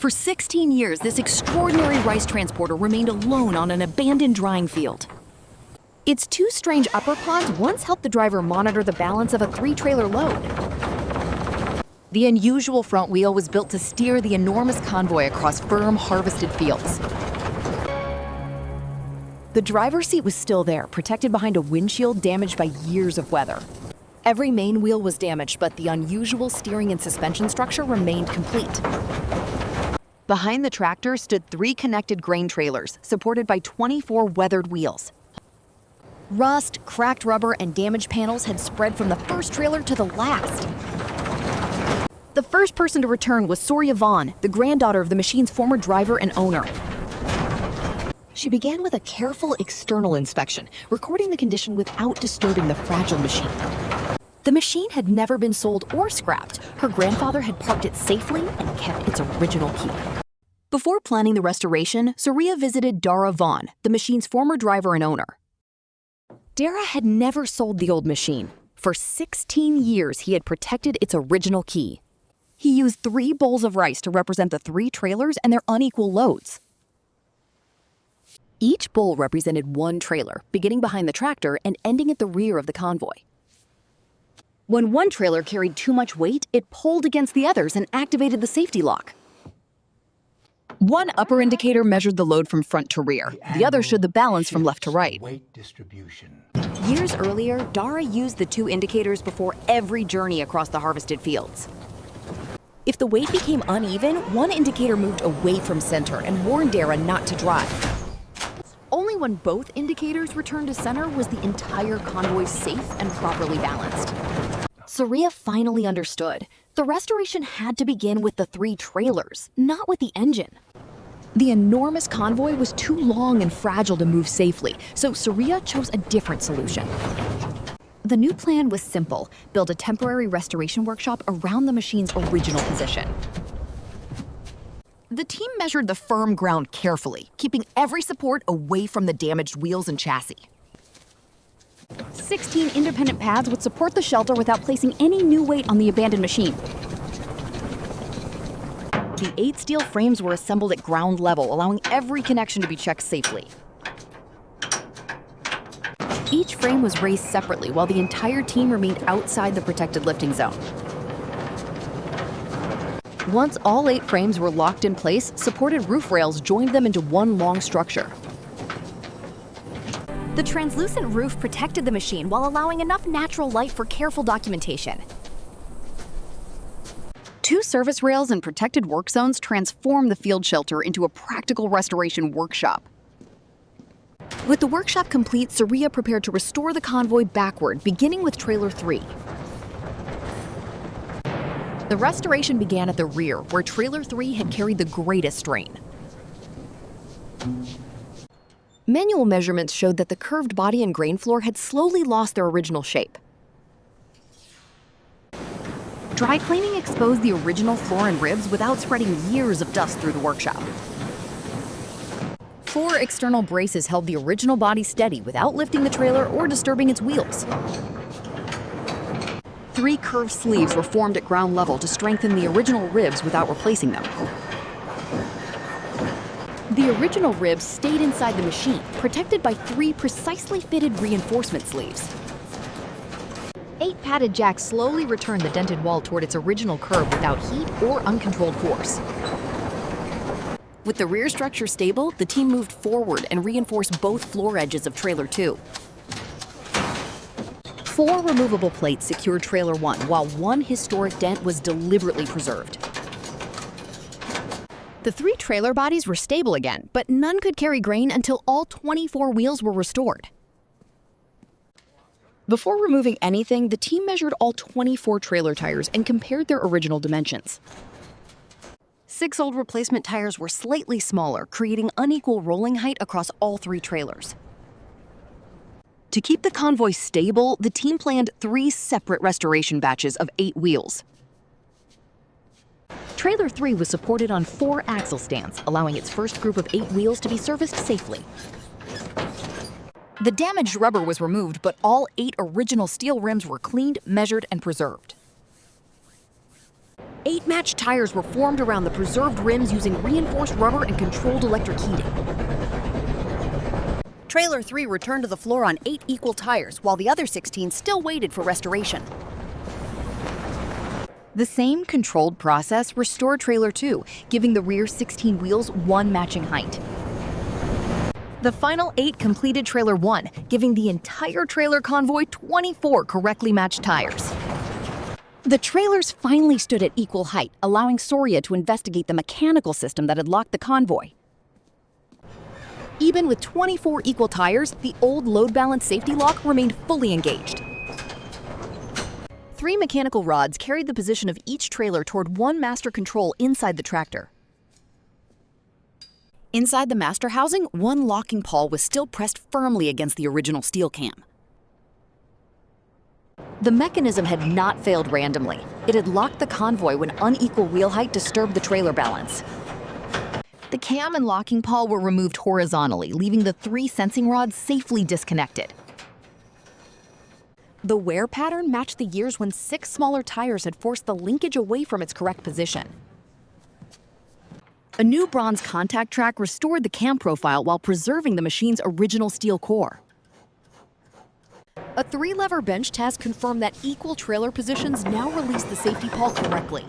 For 16 years, this extraordinary rice transporter remained alone on an abandoned drying field. Its two strange upper pods once helped the driver monitor the balance of a 3-trailer load. The unusual front wheel was built to steer the enormous convoy across firm, harvested fields. The driver's seat was still there, protected behind a windshield damaged by years of weather. Every main wheel was damaged, but the unusual steering and suspension structure remained complete. Behind the tractor stood 3 connected grain trailers, supported by 24 weathered wheels. Rust, cracked rubber, and damaged panels had spread from the first trailer to the last. The first person to return was Soriya Vann, the granddaughter of the machine's former driver and owner. She began with a careful external inspection, recording the condition without disturbing the fragile machine. The machine had never been sold or scrapped. Her grandfather had parked it safely and kept its original key. Before planning the restoration, Soriya visited Dara Vann, the machine's former driver and owner. Dara had never sold the old machine. For 16 years, he had protected its original key. He used 3 bowls of rice to represent the 3 trailers and their unequal loads. Each bowl represented 1 trailer, beginning behind the tractor and ending at the rear of the convoy. When one trailer carried too much weight, it pulled against the others and activated the safety lock. One upper indicator measured the load from front to rear. The other showed the balance from left to right. Years earlier, Dara used the 2 indicators before every journey across the harvested fields. If the weight became uneven, one indicator moved away from center and warned Dara not to drive. Only when both indicators returned to center was the entire convoy safe and properly balanced. Soriya finally understood. The restoration had to begin with the 3 trailers, not with the engine. The enormous convoy was too long and fragile to move safely, so Soriya chose a different solution. The new plan was simple: build a temporary restoration workshop around the machine's original position. The team measured the firm ground carefully, keeping every support away from the damaged wheels and chassis. 16 independent pads would support the shelter without placing any new weight on the abandoned machine. The 8 steel frames were assembled at ground level, allowing every connection to be checked safely. Each frame was raised separately while the entire team remained outside the protected lifting zone. Once all 8 frames were locked in place, supported roof rails joined them into one long structure. The translucent roof protected the machine while allowing enough natural light for careful documentation. 2 service rails and protected work zones transformed the field shelter into a practical restoration workshop. With the workshop complete, Soriya prepared to restore the convoy backward, beginning with trailer 3. The restoration began at the rear, where trailer 3 had carried the greatest strain. Manual measurements showed that the curved body and grain floor had slowly lost their original shape. Dry cleaning exposed the original floor and ribs without spreading years of dust through the workshop. 4 external braces held the original body steady without lifting the trailer or disturbing its wheels. 3 curved sleeves were formed at ground level to strengthen the original ribs without replacing them. The original ribs stayed inside the machine, protected by 3 precisely fitted reinforcement sleeves. 8 padded jacks slowly returned the dented wall toward its original curve without heat or uncontrolled force. With the rear structure stable, the team moved forward and reinforced both floor edges of trailer 2. 4 removable plates secured trailer 1, while 1 historic dent was deliberately preserved. The 3 trailer bodies were stable again, but none could carry grain until all 24 wheels were restored. Before removing anything, the team measured all 24 trailer tires and compared their original dimensions. 6 old replacement tires were slightly smaller, creating unequal rolling height across all 3 trailers. To keep the convoy stable, the team planned 3 separate restoration batches of 8 wheels. Trailer 3 was supported on 4 axle stands, allowing its first group of 8 wheels to be serviced safely. The damaged rubber was removed, but all 8 original steel rims were cleaned, measured, and preserved. 8 matched tires were formed around the preserved rims using reinforced rubber and controlled electric heating. Trailer 3 returned to the floor on 8 equal tires, while the other 16 still waited for restoration. The same controlled process restored Trailer 2, giving the rear 16 wheels one matching height. The final 8 completed Trailer 1, giving the entire trailer convoy 24 correctly matched tires. The trailers finally stood at equal height, allowing Soriya to investigate the mechanical system that had locked the convoy. Even with 24 equal tires, the old load balance safety lock remained fully engaged. 3 mechanical rods carried the position of each trailer toward one master control inside the tractor. Inside the master housing, one locking pawl was still pressed firmly against the original steel cam. The mechanism had not failed randomly. It had locked the convoy when unequal wheel height disturbed the trailer balance. The cam and locking pawl were removed horizontally, leaving the 3 sensing rods safely disconnected. The wear pattern matched the years when 6 smaller tires had forced the linkage away from its correct position. A new bronze contact track restored the cam profile while preserving the machine's original steel core. A 3-lever bench test confirmed that equal trailer positions now release the safety pawl correctly.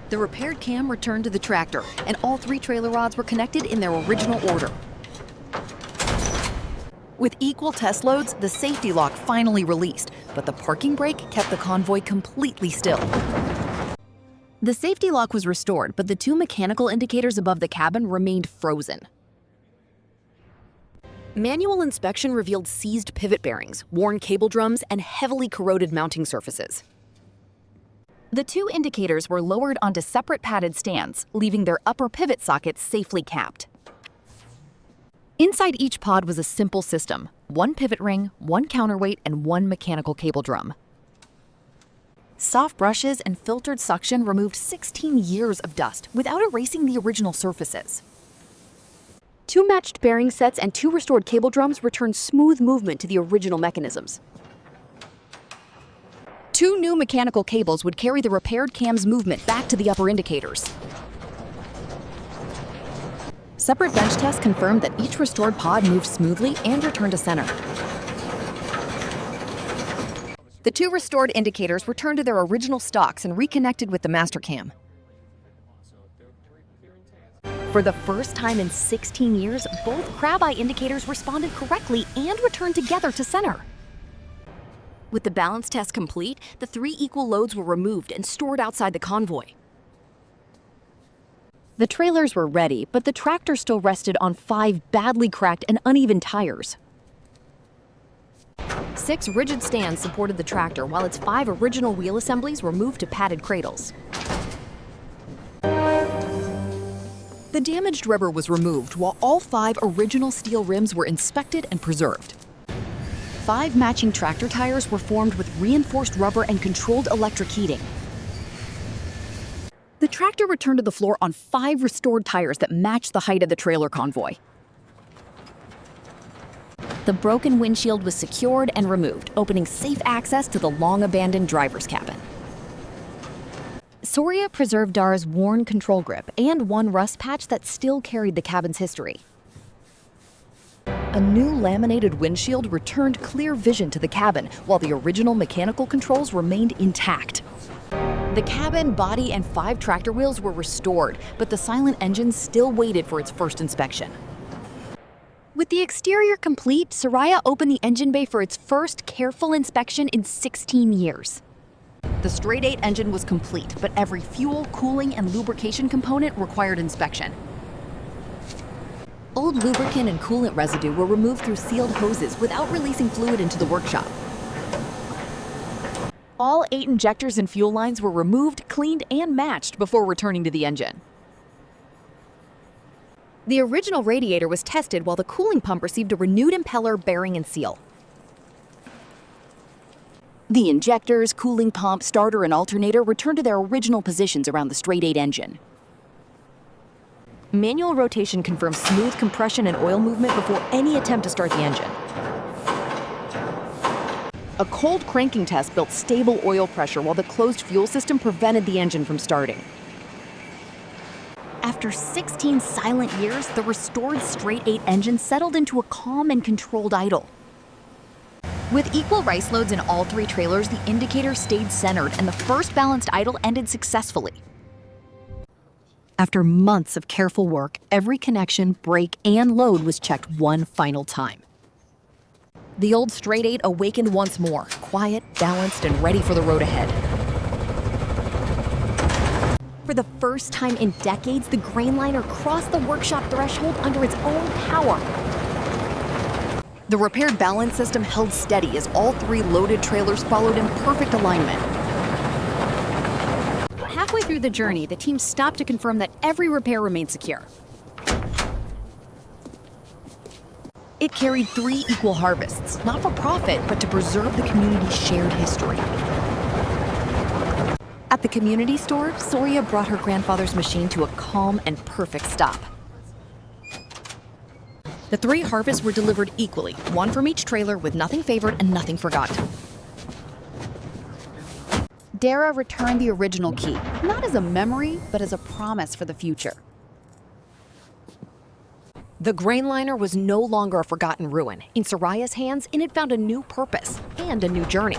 The repaired cam returned to the tractor, and all 3 trailer rods were connected in their original order. With equal test loads, the safety lock finally released, but the parking brake kept the convoy completely still. The safety lock was restored, but the 2 mechanical indicators above the cabin remained frozen. Manual inspection revealed seized pivot bearings, worn cable drums, and heavily corroded mounting surfaces. The 2 indicators were lowered onto separate padded stands, leaving their upper pivot sockets safely capped. Inside each pod was a simple system: 1 pivot ring, 1 counterweight, and 1 mechanical cable drum. Soft brushes and filtered suction removed 16 years of dust without erasing the original surfaces. 2 matched bearing sets and 2 restored cable drums returned smooth movement to the original mechanisms. 2 new mechanical cables would carry the repaired cam's movement back to the upper indicators. Separate bench tests confirmed that each restored pod moved smoothly and returned to center. The 2 restored indicators returned to their original stocks and reconnected with the master cam. For the first time in 16 years, both Crab-Eye indicators responded correctly and returned together to center. With the balance test complete, the 3 equal loads were removed and stored outside the convoy. The trailers were ready, but the tractor still rested on 5 badly cracked and uneven tires. 6 rigid stands supported the tractor, while its 5 original wheel assemblies were moved to padded cradles. The damaged rubber was removed, while all 5 original steel rims were inspected and preserved. 5 matching tractor tires were formed with reinforced rubber and controlled electric heating. The tractor returned to the floor on 5 restored tires that matched the height of the trailer convoy. The broken windshield was secured and removed, opening safe access to the long-abandoned driver's cabin. Soriya preserved Dara's worn control grip and 1 rust patch that still carried the cabin's history. A new laminated windshield returned clear vision to the cabin, while the original mechanical controls remained intact. The cabin, body, and 5 tractor wheels were restored, but the silent engine still waited for its first inspection. With the exterior complete, Soriya opened the engine bay for its first careful inspection in 16 years. The straight-8 engine was complete, but every fuel, cooling, and lubrication component required inspection. Old lubricant and coolant residue were removed through sealed hoses without releasing fluid into the workshop. All 8 injectors and fuel lines were removed, cleaned, and matched before returning to the engine. The original radiator was tested while the cooling pump received a renewed impeller, bearing, and seal. The injectors, cooling pump, starter, and alternator returned to their original positions around the straight-8 engine. Manual rotation confirmed smooth compression and oil movement before any attempt to start the engine. A cold cranking test built stable oil pressure while the closed fuel system prevented the engine from starting. After 16 silent years, the restored straight-8 engine settled into a calm and controlled idle. With equal rice loads in all 3 trailers, the indicator stayed centered and the first balanced idle ended successfully. After months of careful work, every connection, brake, and load was checked one final time. The old straight-8 awakened once more, quiet, balanced, and ready for the road ahead. For the first time in decades, the Grainliner crossed the workshop threshold under its own power. The repaired balance system held steady as all 3 loaded trailers followed in perfect alignment. Halfway through the journey, the team stopped to confirm that every repair remained secure. It carried 3 equal harvests, not for profit, but to preserve the community's shared history. At the community store, Soriya brought her grandfather's machine to a calm and perfect stop. The 3 harvests were delivered equally, one from each trailer with nothing favored and nothing forgotten. Dara returned the original key, not as a memory, but as a promise for the future. The Grainliner was no longer a forgotten ruin. In Soraya's hands, it had found a new purpose and a new journey.